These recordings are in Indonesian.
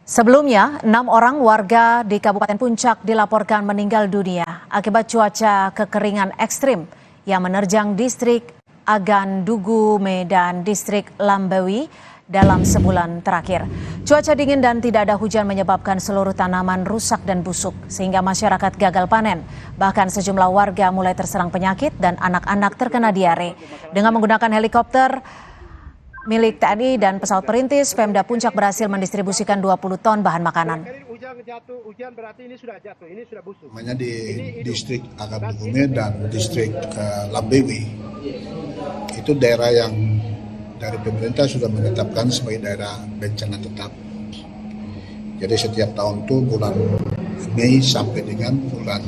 Sebelumnya, 6 orang warga di Kabupaten Puncak dilaporkan meninggal dunia akibat cuaca kekeringan ekstrim yang menerjang distrik Agan Dugume dan distrik Lambewi dalam sebulan terakhir. Cuaca dingin dan tidak ada hujan menyebabkan seluruh tanaman rusak dan busuk, sehingga masyarakat gagal panen. Bahkan sejumlah warga mulai terserang penyakit dan anak-anak terkena diare. Dengan menggunakan helikopter milik TNI dan pesawat perintis, Pemda Puncak berhasil mendistribusikan 20 ton bahan makanan. Hujan berarti ini sudah jatuh, ini sudah busuk. Namanya di distrik Agan Dugume dan distrik Lambewi. Itu daerah yang dari pemerintah sudah menetapkan sebagai daerah bencana tetap. Jadi setiap tahun itu bulan Mei sampai dengan bulan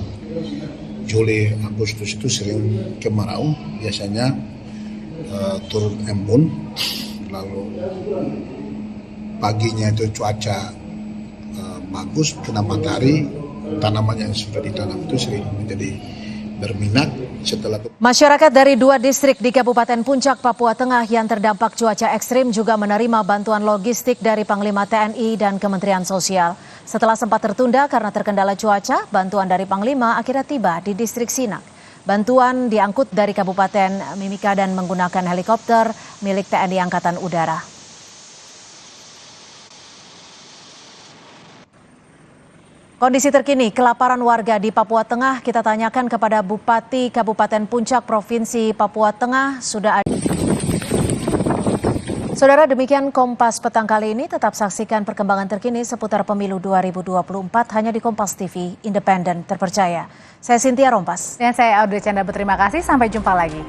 Juli, Agustus itu sering kemarau, biasanya turun embun. Lalu paginya itu cuaca bagus, kena matahari, tanaman yang sudah ditanam itu sering menjadi berminat. Masyarakat dari 2 distrik di Kabupaten Puncak, Papua Tengah yang terdampak cuaca ekstrim juga menerima bantuan logistik dari Panglima TNI dan Kementerian Sosial. Setelah sempat tertunda karena terkendala cuaca, bantuan dari Panglima akhirnya tiba di distrik Sinak. Bantuan diangkut dari Kabupaten TIMIKA dan menggunakan helikopter milik TNI Angkatan Udara. Kondisi terkini kelaparan warga di Papua Tengah kita tanyakan kepada Bupati Kabupaten Puncak Provinsi Papua Tengah sudah ada. Saudara, demikian Kompas petang kali ini. Tetap saksikan perkembangan terkini seputar pemilu 2024 hanya di Kompas TV, independen, terpercaya. Saya Cynthia Rompas. Dan saya Audrey Chandra, berterima kasih. Sampai jumpa lagi.